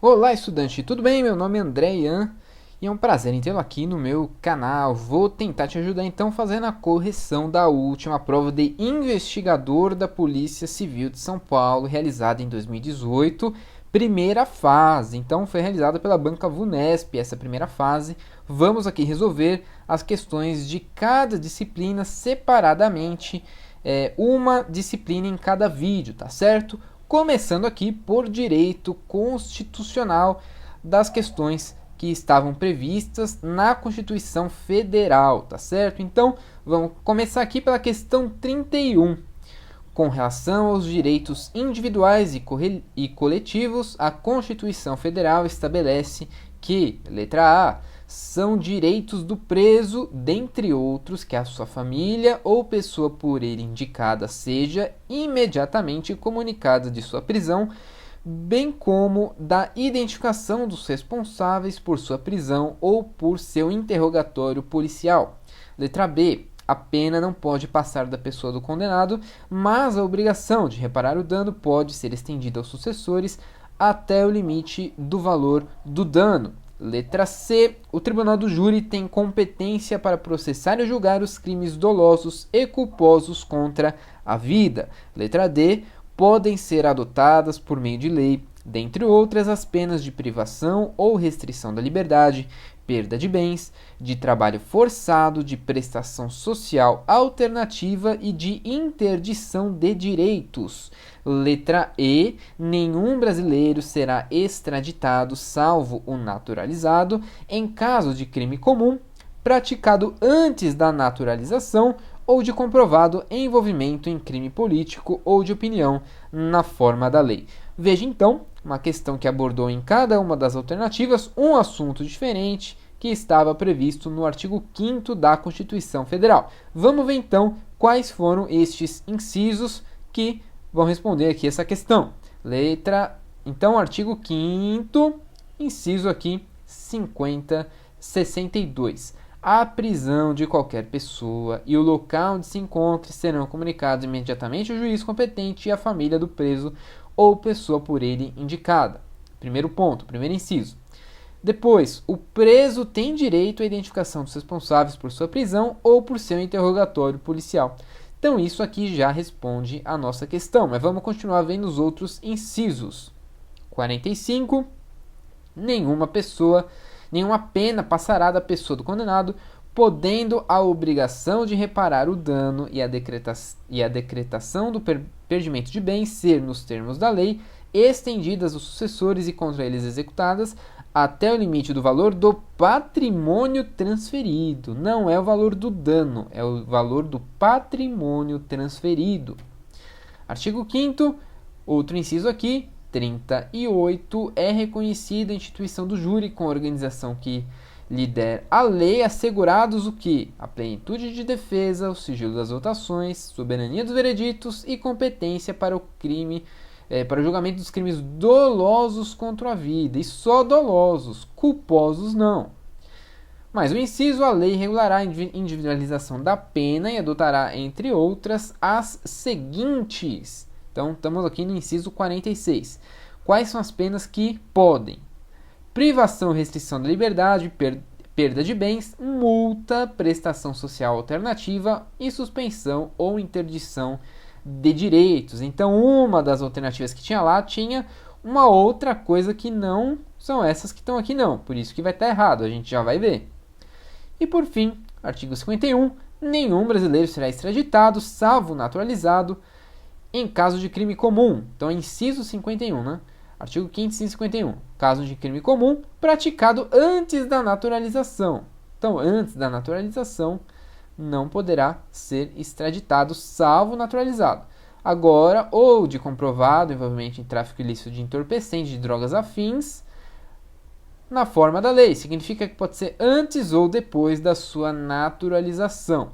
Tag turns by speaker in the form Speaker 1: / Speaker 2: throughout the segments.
Speaker 1: Olá, estudante, tudo bem? Meu nome é André Ian e é um prazer em tê-lo aqui no meu canal. Vou tentar te ajudar então fazendo a correção da última prova de investigador da Polícia Civil de São Paulo, realizada em 2018, primeira fase. Então foi realizada pela banca VUNESP essa primeira fase. Vamos aqui resolver as questões de cada disciplina separadamente, uma disciplina em cada vídeo, tá certo? Começando aqui por direito constitucional das questões que estavam previstas na Constituição Federal, tá certo? Então, vamos começar aqui pela questão 31. Com relação aos direitos individuais e coletivos, a Constituição Federal estabelece que, letra A, são direitos do preso, dentre outros, que a sua família ou pessoa por ele indicada seja imediatamente comunicada de sua prisão, bem como da identificação dos responsáveis por sua prisão ou por seu interrogatório policial. Letra B. A pena não pode passar da pessoa do condenado, mas a obrigação de reparar o dano pode ser estendida aos sucessores até o limite do valor do dano. Letra C. O tribunal do júri tem competência para processar e julgar os crimes dolosos e culposos contra a vida. Letra D. Podem ser adotadas por meio de lei, dentre outras, as penas de privação ou restrição da liberdade, perda de bens, de trabalho forçado, de prestação social alternativa e de interdição de direitos. Letra E. Nenhum brasileiro será extraditado, salvo o naturalizado, em caso de crime comum praticado antes da naturalização ou de comprovado envolvimento em crime político ou de opinião na forma da lei. Veja então uma questão que abordou em cada uma das alternativas um assunto diferente que estava previsto no artigo 5º da Constituição Federal. Vamos ver então quais foram estes incisos que vão responder aqui essa questão. Então, artigo 5º, inciso aqui 62. A prisão de qualquer pessoa e o local onde se encontre serão comunicados imediatamente ao juiz competente e à família do preso ou pessoa por ele indicada. Primeiro ponto, primeiro inciso. Depois, o preso tem direito à identificação dos responsáveis por sua prisão ou por seu interrogatório policial. Então, isso aqui já responde a nossa questão, mas vamos continuar vendo os outros incisos. 45. Nenhuma pena passará da pessoa do condenado, podendo a obrigação de reparar o dano e a decretação do perdimento de bens ser, nos termos da lei, estendidas aos sucessores e contra eles executadas até o limite do valor do patrimônio transferido. Não é o valor do dano, é o valor do patrimônio transferido. Artigo 5º, outro inciso aqui, 38. É reconhecida a instituição do júri com a organização que lhe der a lei, assegurados o que? A plenitude de defesa, o sigilo das votações, soberania dos vereditos e competência para o julgamento dos crimes dolosos contra a vida, e só dolosos, culposos não. Mas o inciso, a lei regulará a individualização da pena e adotará, entre outras, as seguintes. Então, estamos aqui no inciso 46. Quais são as penas que podem? Privação, restrição da liberdade, perda de bens, multa, prestação social alternativa e suspensão ou interdição de direitos. Então, uma das alternativas que tinha lá tinha uma outra coisa que não são essas que estão aqui não. Por isso que vai estar errado, a gente já vai ver. E por fim, artigo 51. Nenhum brasileiro será extraditado, salvo naturalizado, em caso de crime comum. Então, é inciso 51, né? Artigo 5º, inciso 51. Caso de crime comum praticado antes da naturalização. Então, antes da naturalização, não poderá ser extraditado, salvo naturalizado. Agora, ou de comprovado envolvimento em tráfico ilícito de entorpecentes de drogas afins, na forma da lei. Significa que pode ser antes ou depois da sua naturalização.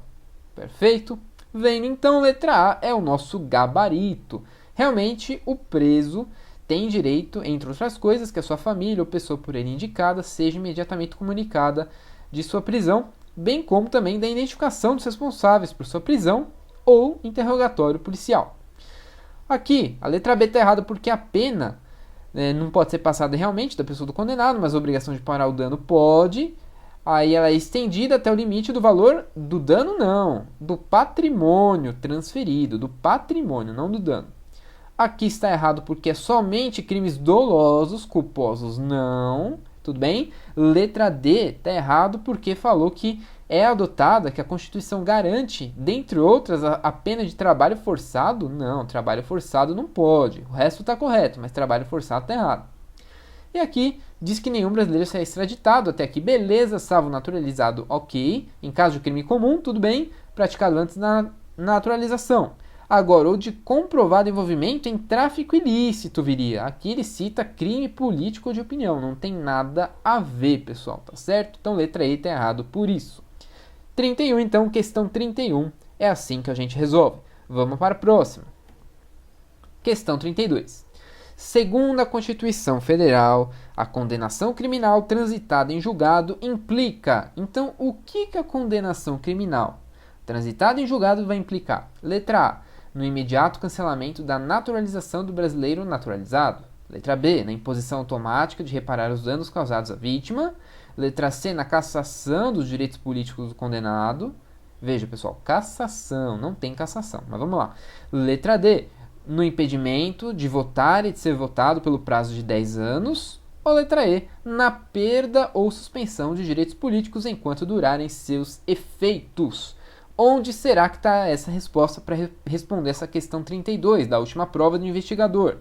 Speaker 1: Perfeito? Vendo então, letra A é o nosso gabarito. Realmente, o preso tem direito, entre outras coisas, que a sua família ou pessoa por ele indicada seja imediatamente comunicada de sua prisão, bem como também da identificação dos responsáveis por sua prisão ou interrogatório policial. Aqui, a letra B está errada porque a pena não pode ser passada realmente da pessoa do condenado, mas a obrigação de parar o dano pode. Aí ela é estendida até o limite do valor do dano, não, do patrimônio transferido, do patrimônio, não do dano. Aqui está errado porque é somente crimes dolosos, culposos não, tudo bem? Letra D está errado porque falou que é adotada, que a Constituição garante, dentre outras, a pena de trabalho forçado. Não, trabalho forçado não pode. O resto está correto, mas trabalho forçado está errado. E aqui diz que nenhum brasileiro será extraditado. Até aqui, beleza, salvo naturalizado, ok. Em caso de crime comum, tudo bem, praticado antes da naturalização. Agora, ou de comprovado envolvimento em tráfico ilícito, viria. Aqui ele cita crime político de opinião. Não tem nada a ver, pessoal, tá certo? Então, letra E está errado por isso. 31, então, questão 31. É assim que a gente resolve. Vamos para a próxima. Questão 32. Segundo a Constituição Federal, a condenação criminal transitada em julgado implica. Então, o que a condenação criminal transitada em julgado vai implicar? Letra A, no imediato cancelamento da naturalização do brasileiro naturalizado. Letra B, na imposição automática de reparar os danos causados à vítima. Letra C, na cassação dos direitos políticos do condenado. Veja, pessoal, cassação, não tem cassação, mas vamos lá. Letra D, no impedimento de votar e de ser votado pelo prazo de 10 anos. Ou letra E, na perda ou suspensão de direitos políticos enquanto durarem seus efeitos. Onde será que está essa resposta para responder essa questão 32 da última prova do investigador?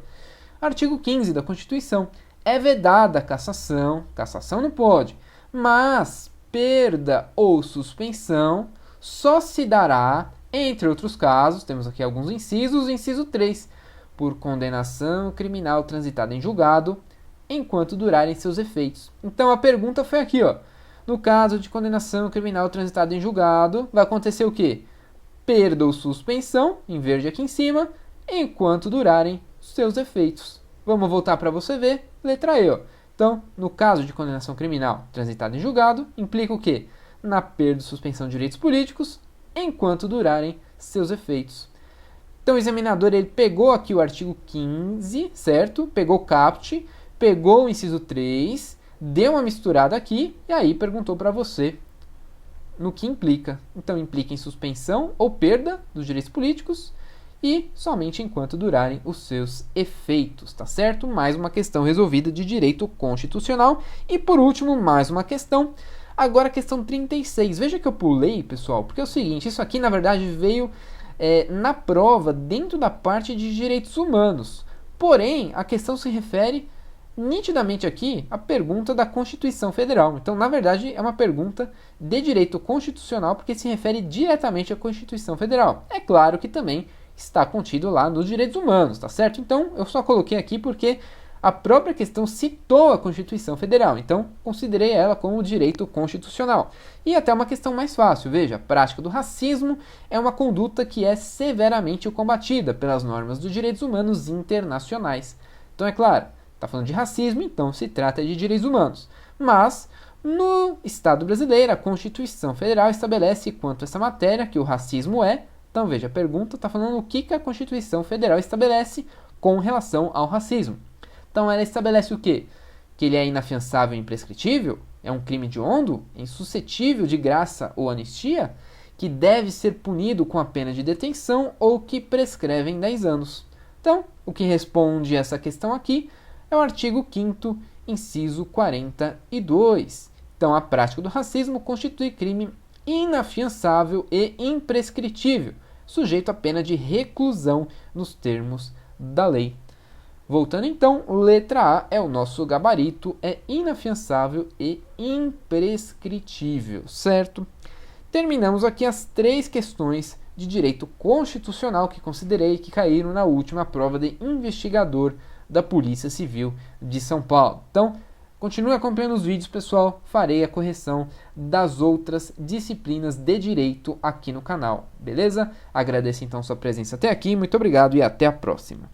Speaker 1: Artigo 15 da Constituição. É vedada a cassação, cassação não pode, mas perda ou suspensão só se dará, entre outros casos, temos aqui alguns incisos, inciso 3, por condenação criminal transitada em julgado, enquanto durarem seus efeitos. Então a pergunta foi aqui, ó. No caso de condenação criminal transitada em julgado, vai acontecer o quê? Perda ou suspensão, em verde aqui em cima, enquanto durarem seus efeitos. Vamos voltar para você ver, letra E, ó. Então, no caso de condenação criminal transitada em julgado, implica o quê? Na perda ou suspensão de direitos políticos, enquanto durarem seus efeitos. Então, o examinador ele pegou aqui o artigo 15, certo? Pegou o caput, pegou o inciso 3, deu uma misturada aqui e aí perguntou para você no que implica. Então, implica em suspensão ou perda dos direitos políticos e somente enquanto durarem os seus efeitos, tá certo? Mais uma questão resolvida de direito constitucional. E por último, mais uma questão. Agora a questão 36. Veja que eu pulei, pessoal, porque é o seguinte, isso aqui na verdade veio na prova dentro da parte de direitos humanos. Porém, a questão se refere nitidamente aqui à pergunta da Constituição Federal. Então, na verdade, é uma pergunta de direito constitucional porque se refere diretamente à Constituição Federal. É claro que também está contido lá nos direitos humanos, tá certo? Então, eu só coloquei aqui porque a própria questão citou a Constituição Federal, então considerei ela como direito constitucional. E até uma questão mais fácil, veja, a prática do racismo é uma conduta que é severamente combatida pelas normas dos direitos humanos internacionais. Então, é claro, está falando de racismo, então se trata de direitos humanos. Mas, no Estado brasileiro, a Constituição Federal estabelece quanto a essa matéria, que o racismo é. Então, veja, a pergunta está falando o que a Constituição Federal estabelece com relação ao racismo. Então, ela estabelece o quê? Que ele é inafiançável e imprescritível, é um crime hediondo, insuscetível de graça ou anistia, que deve ser punido com a pena de detenção ou que prescreve em 10 anos. Então, o que responde essa questão aqui é o artigo 5º, inciso 42. Então, a prática do racismo constitui crime inafiançável e imprescritível, sujeito à pena de reclusão nos termos da lei. Voltando então, letra A é o nosso gabarito, é inafiançável e imprescritível, certo? Terminamos aqui as 3 questões de direito constitucional que considerei que caíram na última prova de investigador da Polícia Civil de São Paulo. Então, continue acompanhando os vídeos, pessoal. Farei a correção das outras disciplinas de direito aqui no canal, beleza? Agradeço então sua presença até aqui, muito obrigado e até a próxima.